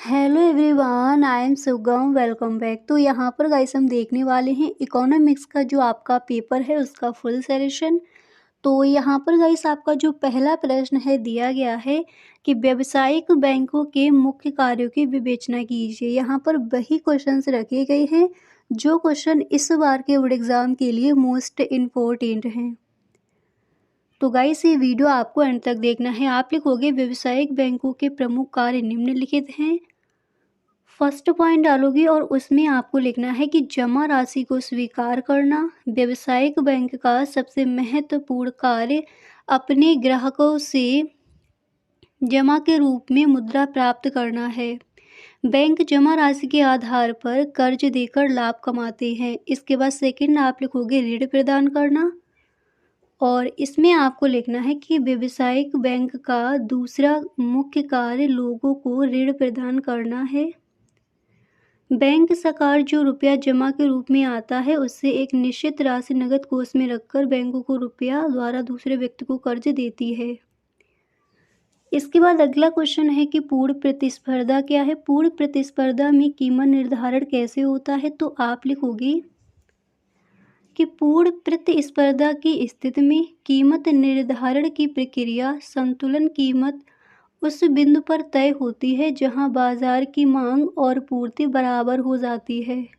Hello everyone, I am सुगम। Welcome back. तो यहाँ पर गाइस हम देखने वाले हैं इकोनॉमिक्स का जो आपका पेपर है उसका फुल सॉल्यूशन। तो यहाँ पर गाइस आपका जो पहला प्रश्न है दिया गया है कि व्यावसायिक बैंकों के मुख्य कार्यों की विवेचना कीजिए। यहाँ पर वही क्वेश्चंस रखे गए हैं जो क्वेश्चन इस बार के बोर्ड एग्जाम के लिए मोस्ट इम्पोर्टेंट हैं। तो गाइस ये वीडियो आपको अंत तक देखना है। आप लिखोगे व्यावसायिक बैंकों के प्रमुख कार्य निम्नलिखित हैं। फर्स्ट पॉइंट डालोगे और उसमें आपको लिखना है कि जमा राशि को स्वीकार करना। व्यावसायिक बैंक का सबसे महत्वपूर्ण कार्य अपने ग्राहकों से जमा के रूप में मुद्रा प्राप्त करना है। बैंक जमा राशि के आधार पर कर्ज देकर लाभ कमाते हैं। इसके बाद सेकंड आप लिखोगे ऋण प्रदान करना और इसमें आपको लिखना है कि व्यावसायिक बैंक का दूसरा मुख्य कार्य लोगों को ऋण प्रदान करना है। बैंक सरकार जो रुपया जमा के रूप में आता है उससे एक निश्चित राशि नगद कोष में रखकर बैंकों को रुपया द्वारा दूसरे व्यक्ति को कर्ज देती है। इसके बाद अगला क्वेश्चन है कि पूर्ण प्रतिस्पर्धा क्या है। पूर्ण प्रतिस्पर्धा में कीमत निर्धारण कैसे होता है। तो आप लिखोगे कि पूर्ण प्रतिस्पर्धा की स्थिति में कीमत निर्धारण की प्रक्रिया संतुलन कीमत उस बिंदु पर तय होती है जहां बाजार की मांग और पूर्ति बराबर हो जाती है।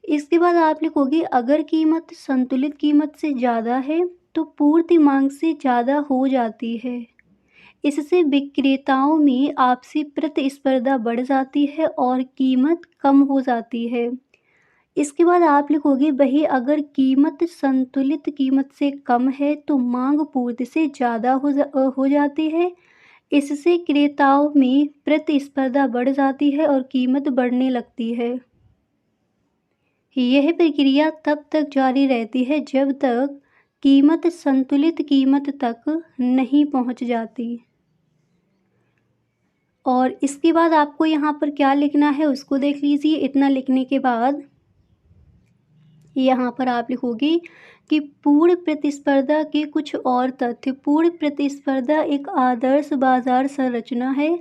इसके बाद आप लिखोगे अगर कीमत संतुलित कीमत से ज़्यादा है तो पूर्ति मांग से ज़्यादा हो जाती है। इससे विक्रेताओं में आपसी प्रतिस्पर्धा बढ़ जाती है और कीमत कम हो जाती है। इसके बाद आप लिखोगे वही अगर कीमत संतुलित कीमत से कम है तो मांग पूर्ति से ज़्यादा हो जाती है। इससे क्रेताओं में प्रतिस्पर्धा बढ़ जाती है और कीमत बढ़ने लगती है। यह प्रक्रिया तब तक जारी रहती है जब तक कीमत संतुलित कीमत तक नहीं पहुंच जाती। और इसके बाद आपको यहाँ पर क्या लिखना है उसको देख लीजिए। इतना लिखने के बाद यहाँ पर आप लिखोगे कि पूर्ण प्रतिस्पर्धा के कुछ और तथ्य। पूर्ण प्रतिस्पर्धा एक आदर्श बाजार संरचना है।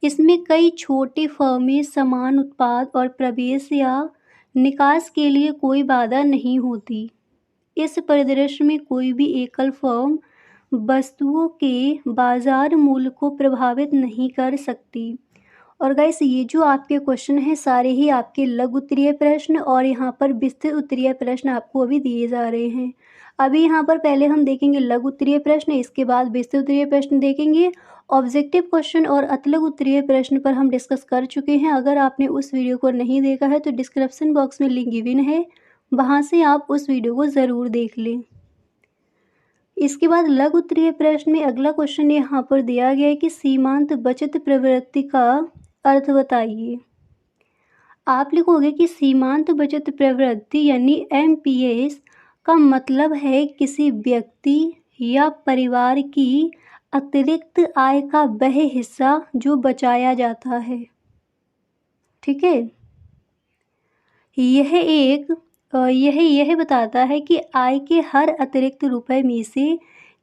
इसमें कई छोटी फर्में समान उत्पाद और प्रवेश या निकास के लिए कोई बाधा नहीं होती। इस परिदृश्य में कोई भी एकल फर्म वस्तुओं के बाजार मूल्य को प्रभावित नहीं कर सकती। और गाइस ये जो आपके क्वेश्चन हैं सारे ही आपके लघु उत्तरीय प्रश्न और यहाँ पर विस्तृत उत्तरीय प्रश्न आपको अभी दिए जा रहे हैं। अभी यहाँ पर पहले हम देखेंगे लघु उत्तरीय प्रश्न, इसके बाद विस्तृत उत्तरीय प्रश्न देखेंगे। ऑब्जेक्टिव क्वेश्चन और अतिलघु उत्तरीय प्रश्न पर हम डिस्कस कर चुके हैं। अगर आपने उस वीडियो को नहीं देखा है तो डिस्क्रिप्शन बॉक्स में लिंक गिवन है, वहाँ से आप उस वीडियो को ज़रूर देख लें। इसके बाद लघु उत्तरीय प्रश्न में अगला क्वेश्चन यहाँ पर दिया गया है कि सीमांत बचत प्रवृत्ति का अर्थ बताइए। आप लिखोगे कि सीमांत बचत प्रवृत्ति यानी एमपीएस का मतलब है किसी व्यक्ति या परिवार की अतिरिक्त आय का वह हिस्सा जो बचाया जाता है। ठीक है, यह बताता है कि आय के हर अतिरिक्त रुपए में से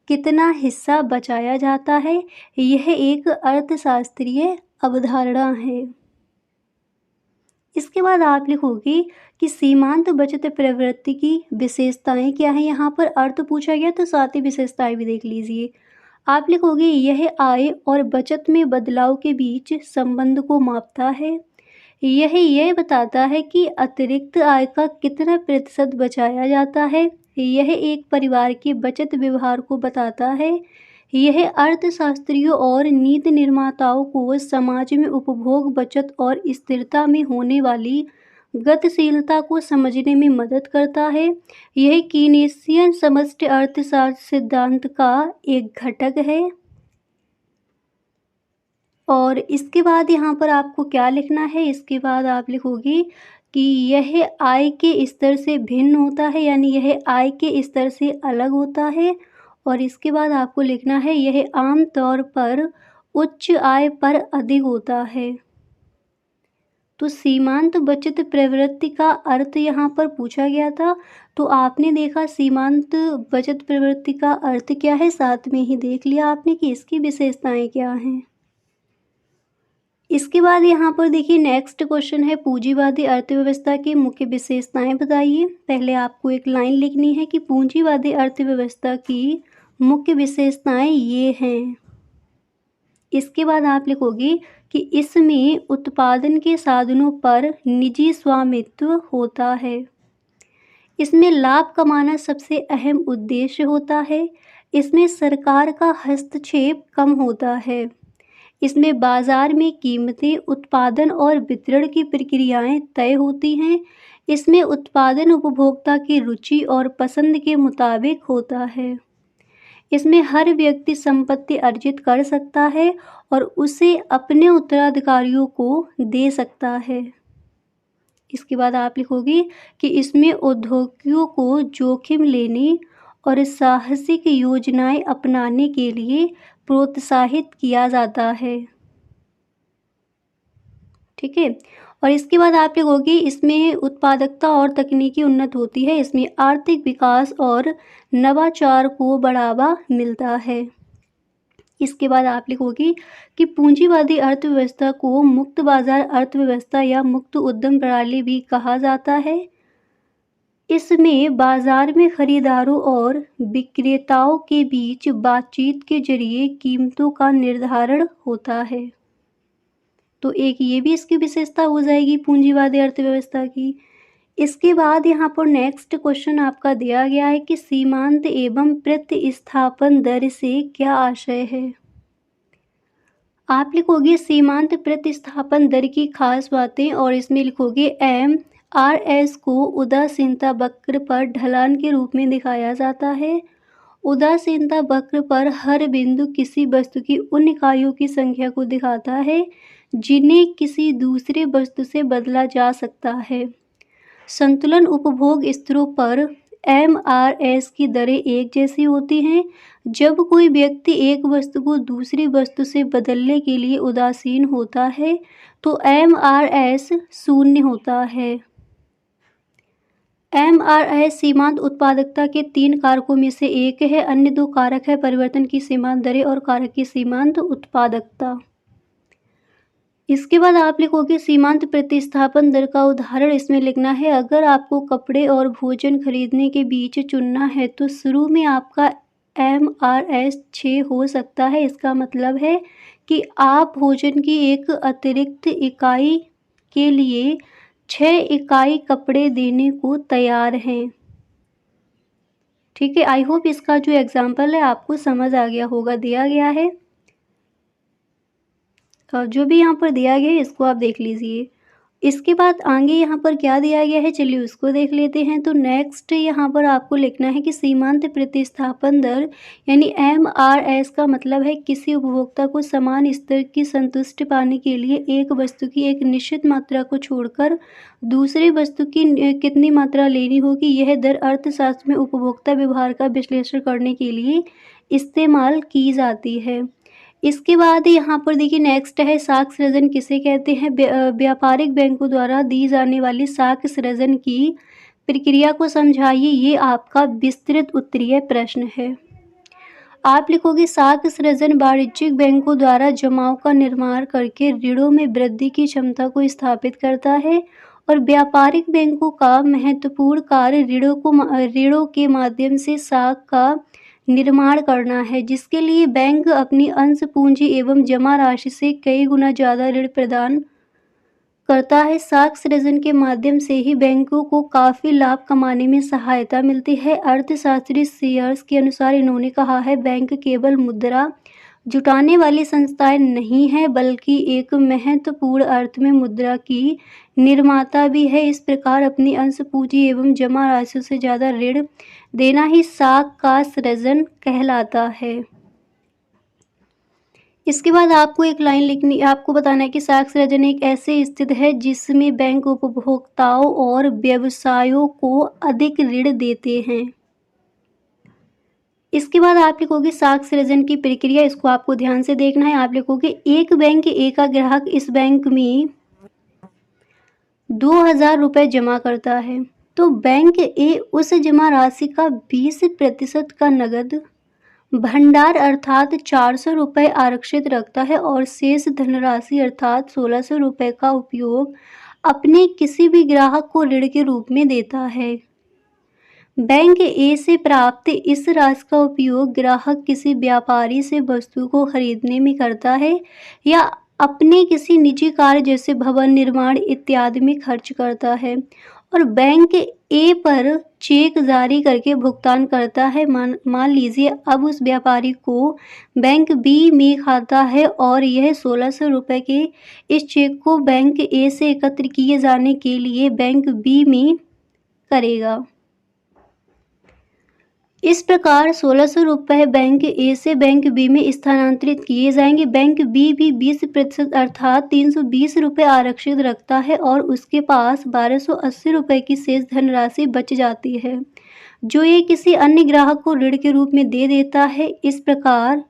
कितना हिस्सा बचाया जाता है। यह एक अर्थशास्त्रीय अवधारणा है। इसके बाद आप लिखोगे कि सीमांत बचत प्रवृत्ति की विशेषताएं क्या है। यहाँ पर अर्थ पूछा गया तो साथ ही विशेषताएं भी देख लीजिए। आप लिखोगे यह आय और बचत में बदलाव के बीच संबंध को मापता है। यह बताता है कि अतिरिक्त आय का कितना प्रतिशत बचाया जाता है। यह एक परिवार के बचत व्यवहार को बताता है। यह अर्थशास्त्रियों और नीति निर्माताओं को समाज में उपभोग बचत और स्थिरता में होने वाली गतिशीलता को समझने में मदद करता है। यह कीनेसियन समष्टि अर्थशास्त्र सिद्धांत का एक घटक है। और इसके बाद यहाँ पर आपको क्या लिखना है। इसके बाद आप लिखोगे कि यह आय के स्तर से भिन्न होता है यानी यह आय के स्तर से अलग होता है। और इसके बाद आपको लिखना है यह आम तौर पर उच्च आय पर अधिक होता है। तो सीमांत बचत प्रवृत्ति का अर्थ यहाँ पर पूछा गया था, तो आपने देखा सीमांत बचत प्रवृत्ति का अर्थ क्या है, साथ में ही देख लिया आपने कि इसकी विशेषताएं क्या हैं। इसके बाद यहाँ पर देखिए नेक्स्ट क्वेश्चन है, पूंजीवादी अर्थव्यवस्था की मुख्य विशेषताएं बताइए। पहले आपको एक लाइन लिखनी है कि पूंजीवादी अर्थव्यवस्था की मुख्य विशेषताएं ये हैं। इसके बाद आप लिखोगे कि इसमें उत्पादन के साधनों पर निजी स्वामित्व होता है। इसमें लाभ कमाना सबसे अहम उद्देश्य होता है। इसमें सरकार का हस्तक्षेप कम होता है। इसमें बाजार में कीमतें, उत्पादन और वितरण की प्रक्रियाएं तय होती हैं। इसमें उत्पादन उपभोक्ता की रुचि और पसंद के मुताबिक होता है। इसमें हर व्यक्ति संपत्ति अर्जित कर सकता है और उसे अपने उत्तराधिकारियों को दे सकता है। इसके बाद आप लिखोगे कि इसमें उद्योगियों को जोखिम लेने और साहसिक योजनाएं अपनाने के लिए प्रोत्साहित किया जाता है। ठीक है। और इसके बाद आप लिखोगे इसमें उत्पादकता और तकनीकी उन्नत होती है। इसमें आर्थिक विकास और नवाचार को बढ़ावा मिलता है। इसके बाद आप लिखोगे कि पूंजीवादी अर्थव्यवस्था को मुक्त बाजार अर्थव्यवस्था या मुक्त उद्यम प्रणाली भी कहा जाता है। इसमें बाजार में खरीदारों और विक्रेताओं के बीच बातचीत के जरिए कीमतों का निर्धारण होता है। तो एक ये भी इसकी विशेषता हो जाएगी पूंजीवादी अर्थव्यवस्था की। इसके बाद यहाँ पर नेक्स्ट क्वेश्चन आपका दिया गया है कि सीमांत एवं प्रतिस्थापन दर से क्या आशय है। आप लिखोगे सीमांत प्रतिस्थापन दर की खास बातें और इसमें लिखोगे MRS को उदासीनता वक्र पर ढलान के रूप में दिखाया जाता है। उदासीनता वक्र पर हर बिंदु किसी वस्तु की उन इकाइयों की संख्या को दिखाता है जिन्हें किसी दूसरे वस्तु से बदला जा सकता है। संतुलन उपभोग स्तरों पर MRS की दरें एक जैसी होती हैं। जब कोई व्यक्ति एक वस्तु को दूसरी वस्तु से बदलने के लिए उदासीन होता है तो MRS शून्य होता है। MRS सीमांत उत्पादकता के 3 कारकों में से एक है। अन्य 2 कारक है परिवर्तन की सीमांत दरें और कारक की सीमांत उत्पादकता। इसके बाद आप लिखोगे सीमांत प्रतिस्थापन दर का उदाहरण इसमें लिखना है। अगर आपको कपड़े और भोजन खरीदने के बीच चुनना है तो शुरू में आपका MRS 6 हो सकता है। इसका मतलब है कि आप भोजन की एक अतिरिक्त इकाई के लिए 6 इकाई कपड़े देने को तैयार हैं। ठीक है। आई होप इसका जो एग्जाम्पल है आपको समझ आ गया होगा। दिया गया है जो भी यहाँ पर दिया गया है इसको आप देख लीजिए। इसके बाद आगे यहाँ पर क्या दिया गया है चलिए उसको देख लेते हैं। तो नेक्स्ट यहाँ पर आपको लिखना है कि सीमांत प्रतिस्थापन दर यानी MRS का मतलब है किसी उपभोक्ता को समान स्तर की संतुष्टि पाने के लिए एक वस्तु की एक निश्चित मात्रा को छोड़कर दूसरी वस्तु की कितनी मात्रा लेनी होगी। यह दर अर्थशास्त्र में उपभोक्ता व्यवहार का विश्लेषण करने के लिए इस्तेमाल की जाती है। इसके बाद यहाँ पर देखिए नेक्स्ट है साख सृजन किसे कहते हैं। व्यापारिक बैंकों द्वारा दी जाने वाली साख सृजन की प्रक्रिया को समझाइए। ये आपका विस्तृत उत्तरीय प्रश्न है। आप लिखोगे साख सृजन वाणिज्यिक बैंकों द्वारा जमाओं का निर्माण करके ऋणों में वृद्धि की क्षमता को स्थापित करता है और व्यापारिक बैंकों का महत्वपूर्ण कार्य ऋणों के माध्यम से साख का निर्माण करना है, जिसके लिए बैंक अपनी अंश पूंजी एवं जमा राशि से कई गुना ज़्यादा ऋण प्रदान करता है। साख सृजन के माध्यम से ही बैंकों को काफ़ी लाभ कमाने में सहायता मिलती है। अर्थशास्त्री सीयर्स के अनुसार इन्होंने कहा है बैंक केवल मुद्रा जुटाने वाली संस्थाएं नहीं है बल्कि एक महत्वपूर्ण अर्थ में मुद्रा की निर्माता भी है। इस प्रकार अपनी अंश पूंजी एवं जमा राशि से ज़्यादा ऋण देना ही साख का सृजन कहलाता है। इसके बाद आपको एक लाइन लिखनी, आपको बताना है कि साख सृजन एक ऐसे स्थिति है जिसमें बैंक उपभोक्ताओं और व्यवसायों को अधिक ऋण देते हैं। इसके बाद आप लिखोगे साख सृजन की प्रक्रिया, इसको आपको ध्यान से देखना है। आप लिखोगे एक बैंक एक ग्राहक इस बैंक में 2000 रुपये जमा करता है तो बैंक ए उस जमा राशि का 20% का नगद भंडार अर्थात 400 रुपये आरक्षित रखता है और शेष धनराशि अर्थात 1600 रुपये का उपयोग अपने किसी भी ग्राहक को ऋण के रूप में देता है। बैंक ए से प्राप्त इस राशि का उपयोग ग्राहक किसी व्यापारी से वस्तु को खरीदने में करता है या अपने किसी निजी कार्य जैसे भवन निर्माण इत्यादि में खर्च करता है और बैंक ए पर चेक जारी करके भुगतान करता है। मान लीजिए अब उस व्यापारी को बैंक बी में खाता है और यह 1600 रुपये के इस चेक को बैंक ए से एकत्र किए जाने के लिए बैंक बी में करेगा। इस प्रकार 1600 रुपये बैंक ए से बैंक बी में स्थानांतरित किए जाएंगे। बैंक बी भी 20% अर्थात 320 रुपये आरक्षित रखता है और उसके पास 1280 रुपये की शेष धनराशि बच जाती है जो ये किसी अन्य ग्राहक को ऋण के रूप में दे देता है। इस प्रकार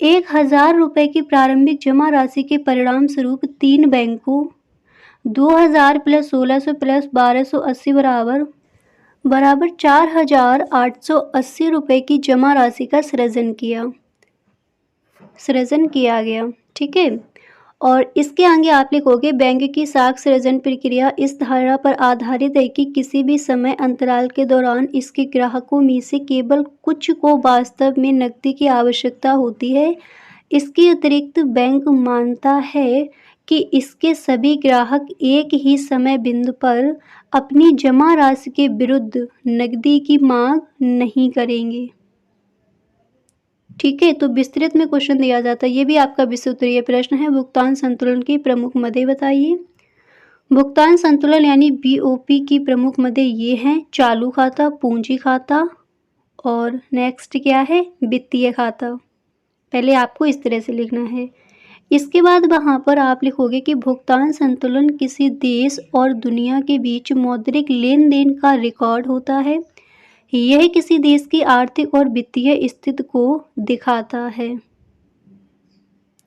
1000 रुपये की प्रारंभिक जमा राशि के परिणाम स्वरूप 3 बैंकों 2000 प्लस 1600 प्लस 1280 बराबर 4880 रुपये की जमा राशि का सृजन किया गया। ठीक है, और इसके आगे आप लिखोगे बैंक की साख सृजन प्रक्रिया इस धारणा पर आधारित है कि किसी भी समय अंतराल के दौरान इसके ग्राहकों में से केवल कुछ को वास्तव में नकदी की आवश्यकता होती है। इसके अतिरिक्त बैंक मानता है कि इसके सभी ग्राहक एक ही समय बिंदु पर अपनी जमा राशि के विरुद्ध नकदी की मांग नहीं करेंगे। ठीक है, तो विस्तृत में क्वेश्चन दिया जाता है, ये भी आपका विषय उत्तरीय प्रश्न है। भुगतान संतुलन की प्रमुख मदें बताइए। भुगतान संतुलन यानी बीओपी की प्रमुख मदें ये हैं, चालू खाता, पूंजी खाता और नेक्स्ट क्या है, वित्तीय खाता। पहले आपको इस तरह से लिखना है। इसके बाद वहाँ पर आप लिखोगे कि भुगतान संतुलन किसी देश और दुनिया के बीच मौद्रिक लेन देन का रिकॉर्ड होता है। यह किसी देश की आर्थिक और वित्तीय स्थिति को दिखाता है।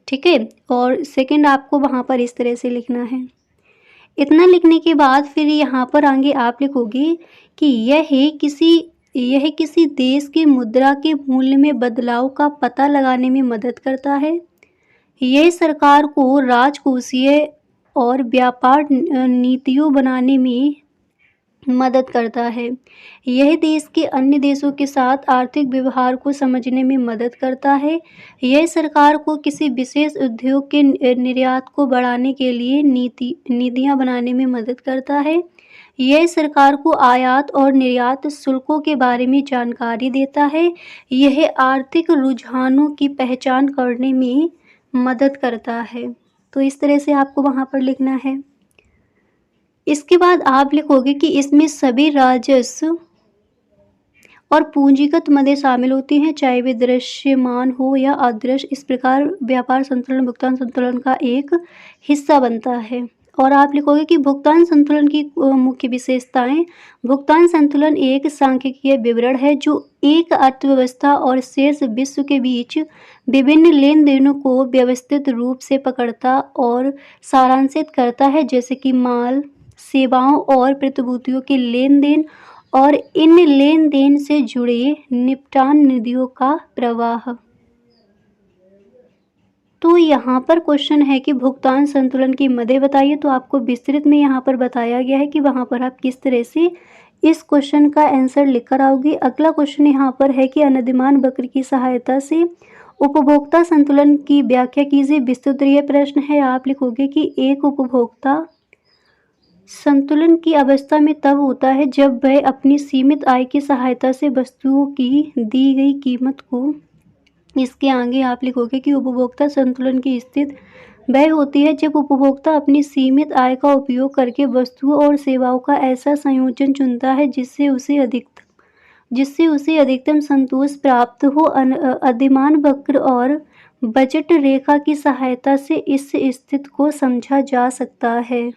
ठीक है, और सेकंड आपको वहाँ पर इस तरह से लिखना है। इतना लिखने के बाद फिर यहाँ पर आगे आप लिखोगे कि यह किसी देश की मुद्रा के मूल्य में बदलाव का पता लगाने में मदद करता है। यह सरकार को राजकोषीय और व्यापार नीतियों बनाने में मदद करता है। यह देश के अन्य देशों के साथ आर्थिक व्यवहार को समझने में मदद करता है। यह सरकार को किसी विशेष उद्योग के निर्यात को बढ़ाने के लिए नीतियाँ बनाने में मदद करता है। यह सरकार को आयात और निर्यात शुल्कों के बारे में जानकारी देता है। यह आर्थिक रुझानों की पहचान करने में मदद करता है। तो इस तरह से आपको वहाँ पर लिखना है। इसके बाद आप लिखोगे कि इसमें सभी राजस्व और पूंजीगत मदें शामिल होती हैं, चाहे वे दृश्यमान हो या अदृश्य। इस प्रकार व्यापार संतुलन भुगतान संतुलन का एक हिस्सा बनता है। और आप लिखोगे कि भुगतान संतुलन की मुख्य विशेषताएं। भुगतान संतुलन एक सांख्यिकीय विवरण है जो एक अर्थव्यवस्था और शेष विश्व के बीच विभिन्न लेन देनों को व्यवस्थित रूप से पकड़ता और सारांशित करता है, जैसे कि माल, सेवाओं और प्रतिभूतियों के लेन देन और इन लेन देन से जुड़े निपटान निधियों का प्रवाह। तो यहाँ पर क्वेश्चन है कि भुगतान संतुलन की मदें बताइए। तो आपको विस्तृत में यहाँ पर बताया गया है कि वहाँ पर आप किस तरह से इस क्वेश्चन का आंसर लिखकर आओगे। अगला क्वेश्चन यहाँ पर है कि अनधिमान वक्र की सहायता से उपभोक्ता संतुलन की व्याख्या कीजिए। विस्तृत प्रश्न है। आप लिखोगे कि एक उपभोक्ता संतुलन की अवस्था में तब होता है जब वह अपनी सीमित आय की सहायता से वस्तुओं की दी गई कीमत को, इसके आगे आप लिखोगे कि उपभोक्ता संतुलन की स्थिति वह होती है जब उपभोक्ता अपनी सीमित आय का उपयोग करके वस्तुओं और सेवाओं का ऐसा संयोजन चुनता है जिससे उसे अधिकतम संतोष प्राप्त हो। अधिमान वक्र और बजट रेखा की सहायता से इस स्थिति को समझा जा सकता है।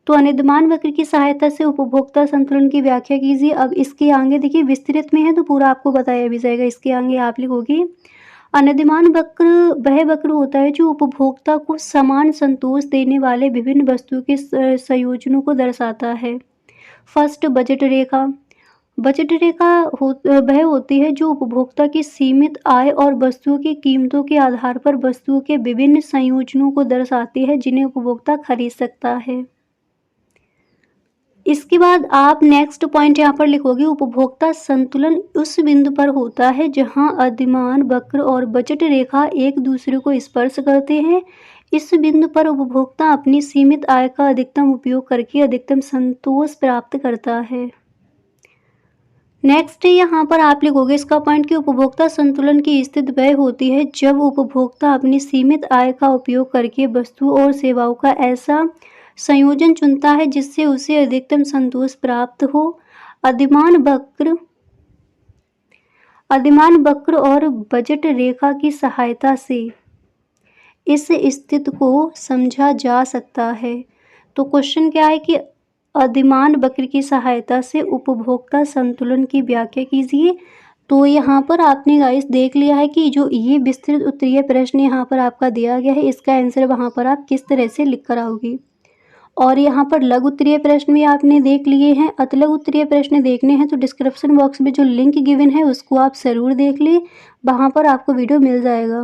तो अनधिमान वक्र की सहायता से उपभोक्ता संतुलन की व्याख्या कीजिए। अब इसके आगे देखिए विस्तृत में है तो पूरा आपको बताया भी जाएगा। इसके आगे आप लिखोगे अनधिमान वक्र वह वक्र होता है जो उपभोक्ता को समान संतोष देने वाले विभिन्न वस्तुओं के संयोजनों को दर्शाता है। फर्स्ट बजट रेखा। बजट रेखा वह होती है जो उपभोक्ता की सीमित आय और वस्तुओं की कीमतों के आधार पर वस्तुओं के विभिन्न संयोजनों को दर्शाती है जिन्हें उपभोक्ता खरीद सकता है। इसके बाद आप नेक्स्ट पॉइंट यहाँ पर लिखोगे, उपभोक्ता संतुलन उस बिंदु पर होता है जहाँ अधिमान वक्र और बजट रेखा एक दूसरे को स्पर्श करते हैं। इस बिंदु पर उपभोक्ता अपनी सीमित आय का अधिकतम उपयोग करके अधिकतम संतोष प्राप्त करता है। नेक्स्ट यहाँ पर आप लिखोगे इसका पॉइंट कि उपभोक्ता संतुलन की स्थिति वह होती है जब उपभोक्ता अपनी सीमित आय का उपयोग करके वस्तुओं और सेवाओं का ऐसा संयोजन चुनता है जिससे उसे अधिकतम संतोष प्राप्त हो। अधिमान वक्र और बजट रेखा की सहायता से इस स्थिति को समझा जा सकता है। तो क्वेश्चन क्या है कि अधिमान वक्र की सहायता से उपभोक्ता संतुलन की व्याख्या कीजिए। तो यहाँ पर आपने गाइस देख लिया है कि जो ये विस्तृत उत्तरीय प्रश्न यहाँ पर आपका दिया गया है, इसका आंसर वहाँ पर आप किस तरह से लिख कर आओगे। और यहाँ पर लघु उत्तरीय प्रश्न भी आपने देख लिए हैं। अतिलघु उत्तरीय प्रश्न देखने हैं तो डिस्क्रिप्शन बॉक्स में जो लिंक गिवन है उसको आप ज़रूर देख लें, वहाँ पर आपको वीडियो मिल जाएगा।